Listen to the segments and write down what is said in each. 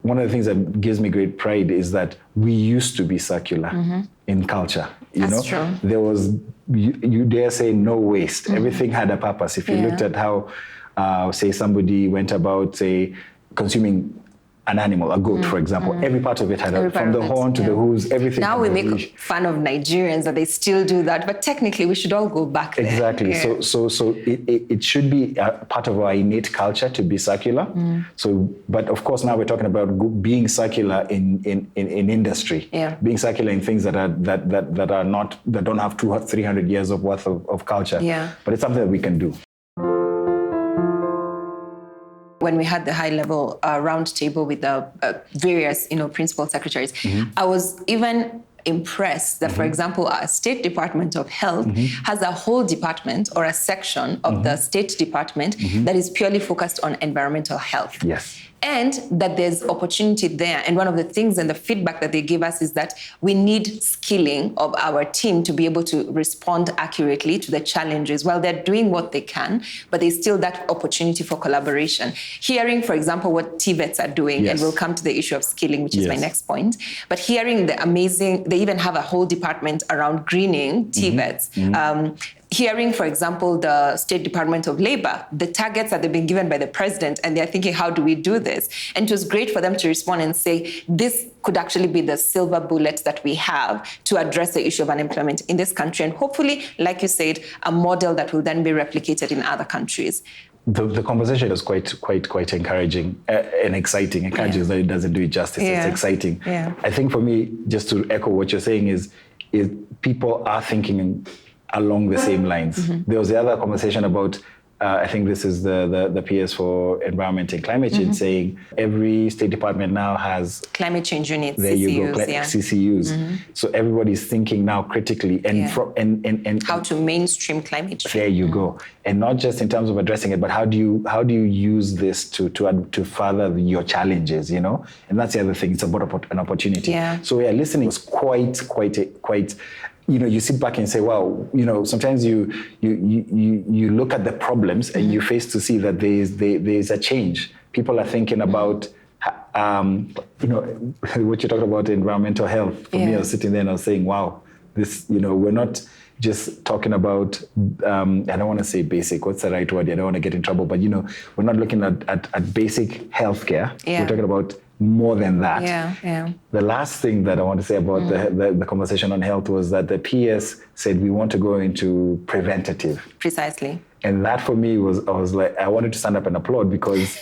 one of the things that gives me great pride is that we used to be circular in culture. That's true. There was, you dare say, no waste. Everything had a purpose. If you looked at how, say, somebody went about, say, consuming an animal, a goat, for example, every part of it had from the horn to the hooves, everything. Now we make fun of Nigerians that they still do that, but technically we should all go back there. Exactly. Yeah. So it should be a part of our innate culture to be circular. So, but of course now we're talking about being circular in industry, being circular in things that don't have 200-300 years of worth of culture. Yeah. But it's something that we can do. When we had the high-level roundtable with the various, principal secretaries, I was even impressed that, for example, our State Department of Health has a whole department or a section of the State Department that is purely focused on environmental health. Yes. And that there's opportunity there. And one of the things and the feedback that they give us is that we need skilling of our team to be able to respond accurately to the challenges. While they're doing what they can, but there's still that opportunity for collaboration. Hearing, for example, what TVETs are doing, and we'll come to the issue of skilling, which is my next point. But hearing the amazing, they even have a whole department around greening TVETs. Hearing, for example, the State Department of Labor, the targets that they've been given by the president, and they're thinking, how do we do this? And it was great for them to respond and say, this could actually be the silver bullet that we have to address the issue of unemployment in this country. And hopefully, like you said, a model that will then be replicated in other countries. The conversation is quite encouraging and exciting. Encouraging that it doesn't do it justice. It's exciting. I think for me, just to echo what you're saying, is people are thinking along the same lines. There was the other conversation about, I think this is the PS for Environment and Climate Change, saying every state department now has climate change units. There CCUs, you go, CCUs. So everybody's thinking now critically and how to mainstream climate change. There you go, and not just in terms of addressing it, but how do you use this to further your challenges, And that's the other thing. It's about an opportunity. So listening was quite. You sit back and say, wow, sometimes you look at the problems and you face to see that there's a change. People are thinking about, what you talked about, environmental health. For me, I was sitting there and I was saying, wow, this, we're not just talking about, I don't want to say basic, what's the right word? I don't want to get in trouble, but, we're not looking at basic healthcare. We're talking about more than that. The last thing that I want to say about the conversation on health was that the PS said we want to go into preventative. Precisely. And that for me I wanted to stand up and applaud, because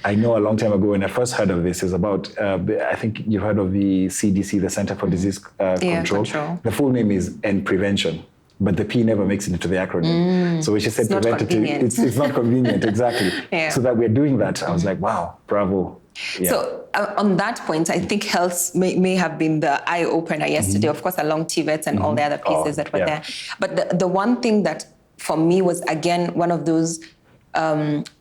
I know a long time ago when I first heard of this is about, I think you've heard of the CDC, the Center for Disease Control. The full name is End Prevention. But the P never makes it into the acronym. So when she said preventative, it's not convenient, exactly. So that we're doing that, I was like, wow, bravo. So on that point, I think health may have been the eye-opener yesterday, of course, along TVETs and all the other pieces that were there. But the one thing that for me was, again, one of those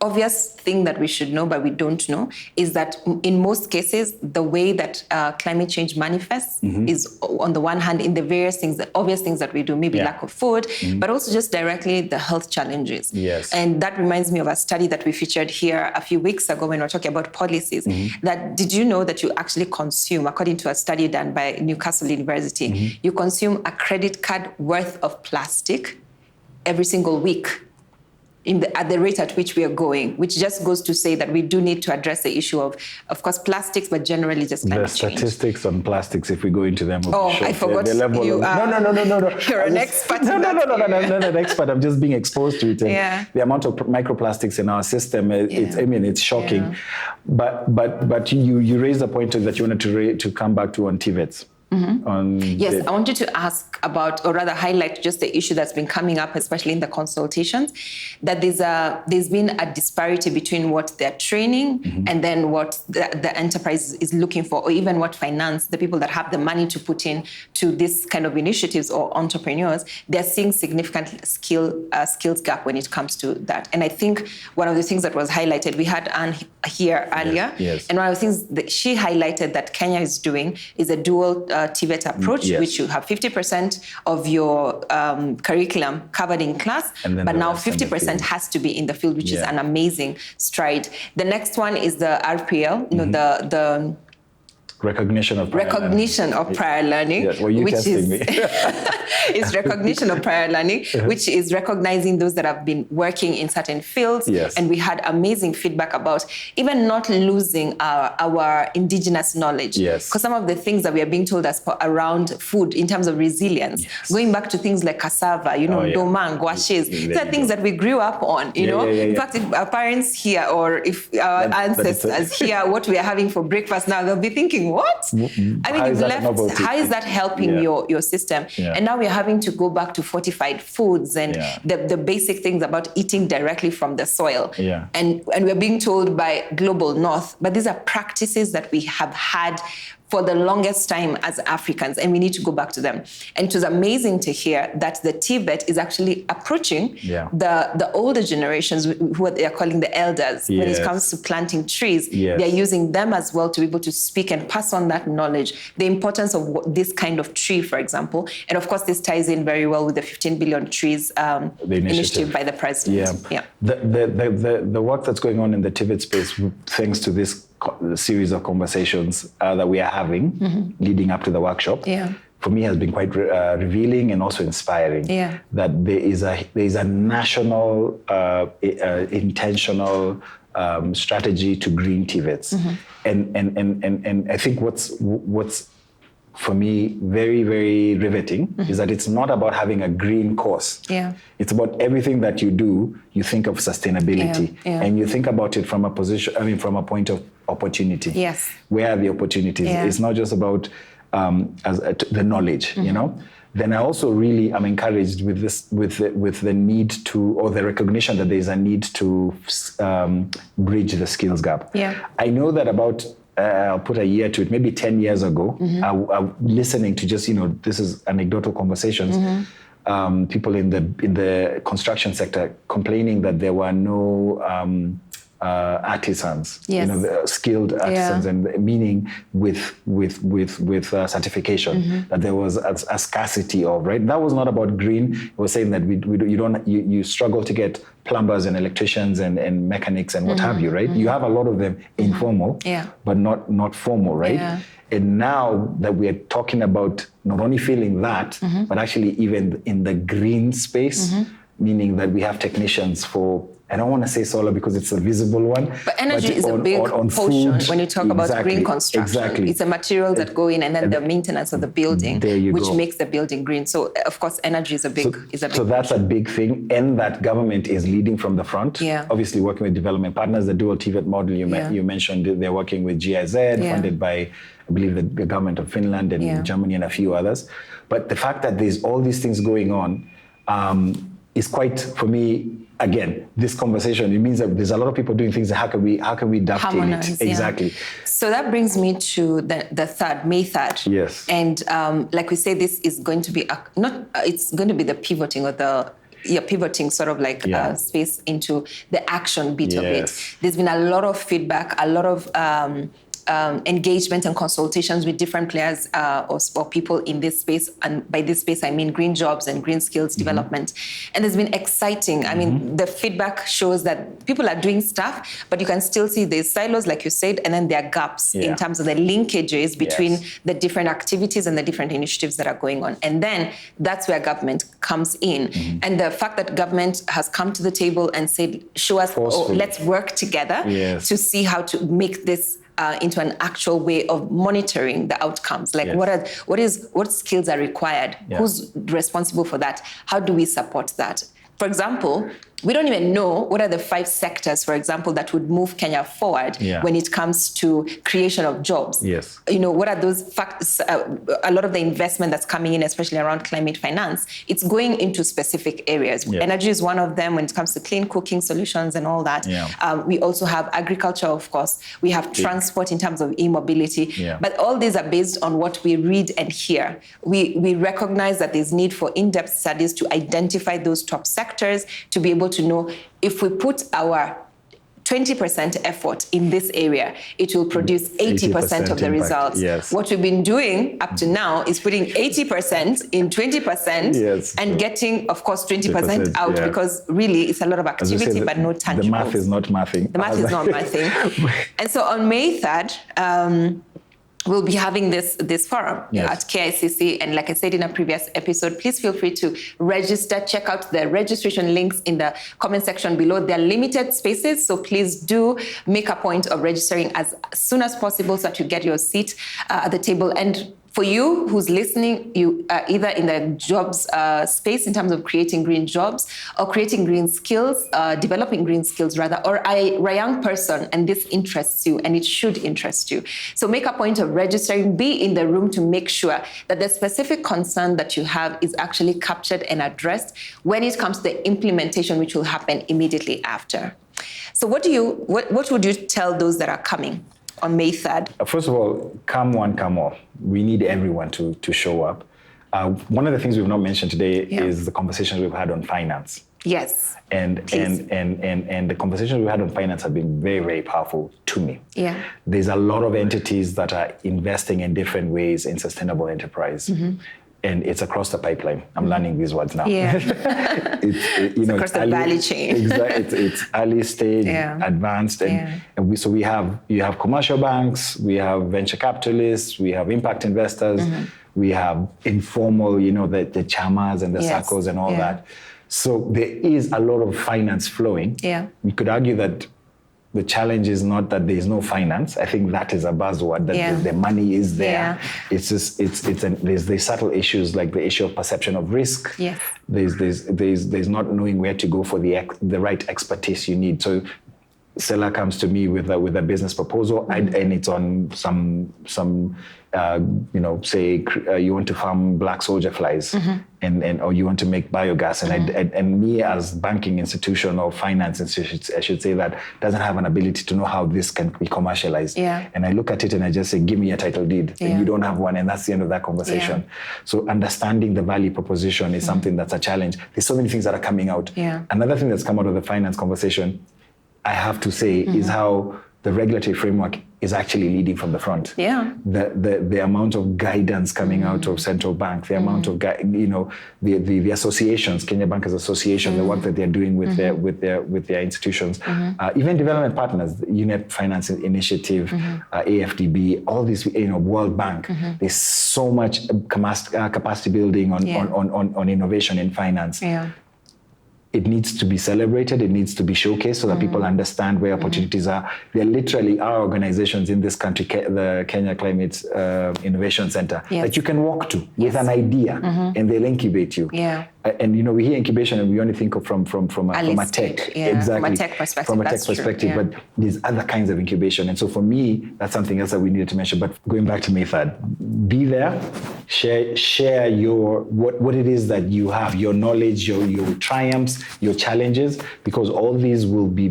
obvious thing that we should know, but we don't know, is that in most cases, the way that climate change manifests is, on the one hand, in the various things, the obvious things that we do, maybe lack of food, but also just directly the health challenges. And that reminds me of a study that we featured here a few weeks ago when we were talking about policies, that did you know that you actually consume, according to a study done by Newcastle University, you consume a credit card worth of plastic every single week. At the rate at which we are going, which just goes to say that we do need to address the issue of course, plastics, but generally just climate change. The statistics on plastics, if we go into them, I forgot the level you are. No. You're an expert. No, I'm not an expert. I'm just being exposed to it. And the amount of microplastics in our system, it's shocking. But you raised a point that you wanted to come back to on TVETs. Yes, I wanted to ask about, or rather highlight just the issue that's been coming up, especially in the consultations, that there's been a disparity between what they're training and then what the enterprise is looking for, or even what finance, the people that have the money to put in to this kind of initiatives or entrepreneurs, they're seeing significant skills gap when it comes to that. And I think one of the things that was highlighted, we had Anne here earlier, and one of the things that she highlighted that Kenya is doing is a dual TVET approach, which you have 50% of your curriculum covered in class, but now 50% has to be in the field, which is an amazing stride. The next one is the RPL, the recognition of prior learning, which is recognition of prior learning, which is recognizing those that have been working in certain fields. And we had amazing feedback about even not losing our indigenous knowledge. Because some of the things that we are being told around food in terms of resilience, going back to things like cassava, doma, guashes, these are things that we grew up on, In fact, if our parents hear or if our ancestors hear what we are having for breakfast now, they'll be thinking, what? I mean, how is that helping your system? And now we're having to go back to fortified foods and the basic things about eating directly from the soil. And we're being told by Global North, but these are practices that we have had for the longest time as Africans, and we need to go back to them. And it was amazing to hear that the TVET is actually approaching the older generations, who they are calling the elders, when it comes to planting trees. They're using them as well to be able to speak and pass on that knowledge, the importance of this kind of tree, for example. And of course, this ties in very well with the 15 billion trees initiative by the president. The work that's going on in the TVET space, thanks to this series of conversations that we are having leading up to the workshop, for me has been quite revealing and also inspiring. That there is a national intentional strategy to green TVETs, and I think what's for me very, very riveting is that it's not about having a green course. It's about everything that you do, you think of sustainability and you think about it from a position, from a point of opportunity. Where are the opportunities? It's not just about the knowledge, Then I also really am encouraged with this, with the need to, or the recognition that there is a need to bridge the skills gap. I know that about I'll put a year to it, maybe 10 years ago, I listening to just, this is anecdotal conversations, people in the construction sector complaining that there were no artisans, the skilled artisans, and meaning with certification, that there was a scarcity of, right? That was not about green. It was saying that you struggle to get plumbers and electricians and mechanics and what have you, right? You have a lot of them informal, but not formal, right? And now that we are talking about not only feeling that, but actually even in the green space, meaning that we have technicians for, I don't want to say solar because it's a visible one. But energy is a big portion when you talk about green construction. It's a material that go in and then the maintenance of the building, which makes the building green. So of course, energy is a big So that's a big thing, and that government is leading from the front. Obviously working with development partners, the dual TVET model you mentioned, they're working with GIZ, funded by, I believe, the government of Finland and Germany and a few others. But the fact that there's all these things going on is quite, for me, again, this conversation, it means that there's a lot of people doing things. How can we dovetail it? Exactly. So that brings me to the third, May 3rd. Yes. And like we say, this is going to be it's going to be the pivoting or the pivoting sort of like space into the action bit of it. There's been a lot of feedback, a lot of engagement and consultations with different players or people in this space. And by this space, I mean green jobs and green skills development. And it's been exciting. I mean, the feedback shows that people are doing stuff, but you can still see there's silos, like you said, and then there are gaps in terms of the linkages between the different activities and the different initiatives that are going on. And then that's where government comes in. And the fact that government has come to the table and said, show us, let's work together to see how to make this into an actual way of monitoring the outcomes. Like what skills are required? Who's responsible for that? How do we support that? For example, we don't even know what are the 5 sectors, for example, that would move Kenya forward when it comes to creation of jobs. What are those factors? A lot of the investment that's coming in, especially around climate finance, it's going into specific areas. Energy is one of them when it comes to clean cooking solutions and all that. We also have agriculture, of course. We have transport in terms of e-mobility. But all these are based on what we read and hear. We recognize that there's need for in-depth studies to identify those top sectors, to be able to know if we put our 20% effort in this area, it will produce 80% of the results. Yes. What we've been doing up to now is putting 80% in 20% and getting, of course, 20% out because really it's a lot of activity but no tangible. The math is not mathing. The math is not mathing. And so on May 3rd, we'll be having this forum at KICC. And like I said in a previous episode, please feel free to register. Check out the registration links in the comment section below. They're limited spaces, so please do make a point of registering as soon as possible so that you get your seat at the table. And for you who's listening, you are either in the jobs space in terms of creating green jobs or creating green skills, developing green skills rather, or a young person and this interests you and it should interest you. So make a point of registering, be in the room to make sure that the specific concern that you have is actually captured and addressed when it comes to the implementation, which will happen immediately after. So what would you tell those that are coming on May 3rd? First of all, come one, come all. We need everyone to show up. One of the things we've not mentioned today is the conversations we've had on finance. Yes. And the conversations we've had on finance have been very, very powerful to me. Yeah. There's a lot of entities that are investing in different ways in sustainable enterprise. And it's across the pipeline. I'm learning these words now. Yeah. it's across the value chain. Exactly. It's early stage, advanced. And you have commercial banks, we have venture capitalists, we have impact investors, we have informal, the chamas and the circles and all that. So there is a lot of finance flowing. Yeah. We could argue that the challenge is not that there is no finance. I think that is a buzzword, that the money is there. It's just, there's subtle issues like the issue of perception of risk. Yes. There's not knowing where to go for the right expertise you need. So Sellah comes to me with a business proposal, and it's on some say you want to farm black soldier flies, or you want to make biogas, and me as banking institution or finance institution, I should say, that doesn't have an ability to know how this can be commercialized. Yeah. And I look at it and I just say, give me a title deed, and you don't have one, and that's the end of that conversation. Yeah. So understanding the value proposition is something that's a challenge. There's so many things that are coming out. Yeah. Another thing that's come out of the finance conversation, I have to say, is how the regulatory framework is actually leading from the front. Yeah. The amount of guidance coming out of central bank, the amount of the associations, Kenya Bankers Association, the work that they're doing with their institutions, even development partners, UNEP Finance Initiative, AFDB, all these, World Bank. There's so much capacity building on innovation in finance. Yeah. It needs to be celebrated, it needs to be showcased so that people understand where opportunities are. There literally are organizations in this country, the Kenya Climate Innovation Center, that you can walk to with an idea, and they'll incubate you. Yeah. And we hear incubation and we only think of from a tech. Yeah. Exactly. From a tech perspective. From a tech perspective, but there's other kinds of incubation. And so for me, that's something else that we needed to mention. But going back to May 3rd, be there, share your what it is that you have, your knowledge, your triumphs, your challenges, because all these will be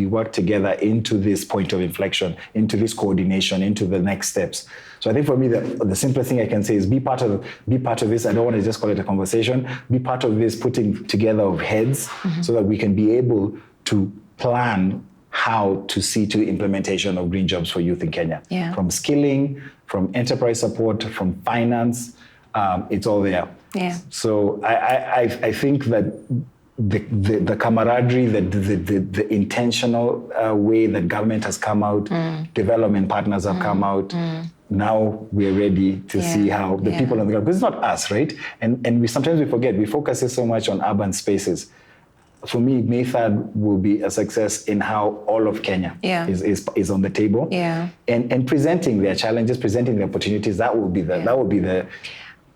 worked together into this point of inflection, into this coordination, into the next steps. So I think for me, the simplest thing I can say is be part of this. I don't want to just call it a conversation. Be part of this putting together of heads so that we can be able to plan how to see to the implementation of green jobs for youth in Kenya. Yeah. From skilling, from enterprise support, from finance, it's all there. Yeah. So I think that the camaraderie, the intentional way that government has come out, development partners have come out. Now we're ready to see how the people on the ground, because it's not us, right? And we sometimes forget, we focus so much on urban spaces. For me, May 3rd will be a success in how all of Kenya is on the table. Yeah. And presenting their challenges, presenting the opportunities, that will be the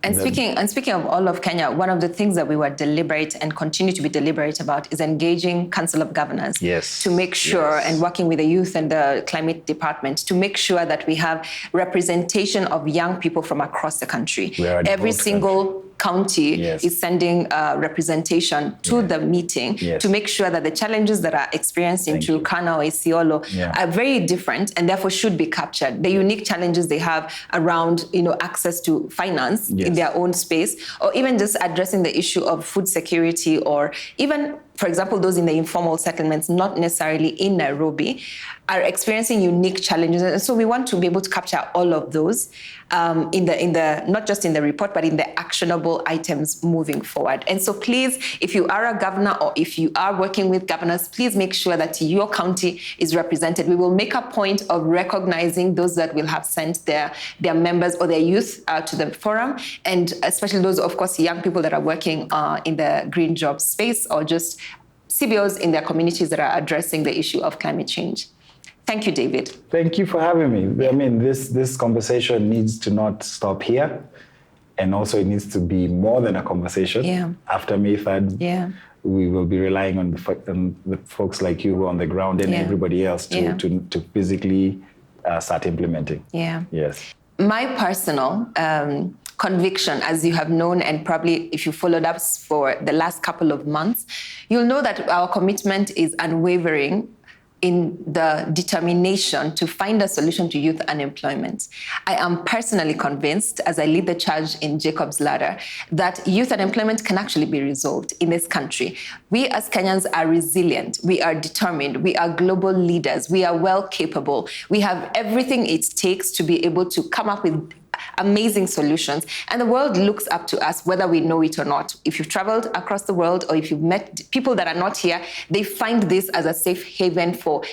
And speaking of all of Kenya, one of the things that we were deliberate and continue to be deliberate about is engaging Council of Governors to make sure, and working with the youth and the climate department, to make sure that we have representation of young people from across the country. Every single county is sending representation to the meeting to make sure that the challenges that are experienced in Turkana or Isiolo are very different and therefore should be captured. The unique challenges they have around, access to finance in their own space, or even just addressing the issue of food security, or even for example, those in the informal settlements, not necessarily in Nairobi, are experiencing unique challenges. And so we want to be able to capture all of those in the not just in the report, but in the actionable items moving forward. And so please, if you are a governor or if you are working with governors, please make sure that your county is represented. We will make a point of recognizing those that will have sent their members or their youth to the forum, and especially those, of course, young people that are working in the green job space or just CBOs in their communities that are addressing the issue of climate change. Thank you, David. Thank you for having me. I mean, this conversation needs to not stop here. And also it needs to be more than a conversation. Yeah. After May 3rd, we will be relying on the folks like you who are on the ground and everybody else to physically start implementing. Yeah. Yes. My personal conviction, as you have known, and probably if you followed us for the last couple of months, you'll know that our commitment is unwavering in the determination to find a solution to youth unemployment. I am personally convinced, as I lead the charge in Jacob's Ladder, that youth unemployment can actually be resolved in this country. We as Kenyans are resilient, we are determined, we are global leaders, we are well capable, we have everything it takes to be able to come up with amazing solutions. And the world looks up to us, whether we know it or not. If you've traveled across the world or if you've met people that are not here, they find this as a safe haven for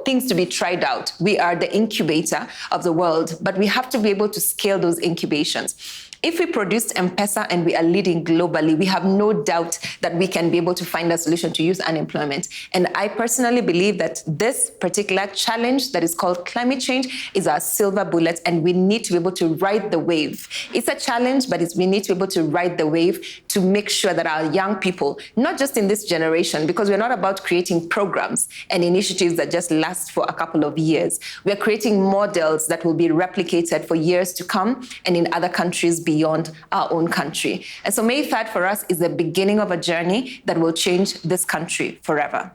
things to be tried out. We are the incubator of the world, but we have to be able to scale those incubations. If we produced M-Pesa and we are leading globally, we have no doubt that we can be able to find a solution to youth unemployment. And I personally believe that this particular challenge that is called climate change is our silver bullet, and we need to be able to ride the wave. It's a challenge, but we need to be able to ride the wave to make sure that our young people, not just in this generation, because we're not about creating programs and initiatives that just last for a couple of years. We're creating models that will be replicated for years to come and in other countries beyond our own country. And so May 3rd for us is the beginning of a journey that will change this country forever.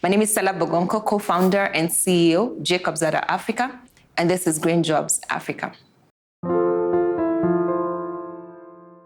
My name is Sellah Bogonko, co-founder and CEO, Jacob's Ladder Africa, and this is Green Jobs Africa.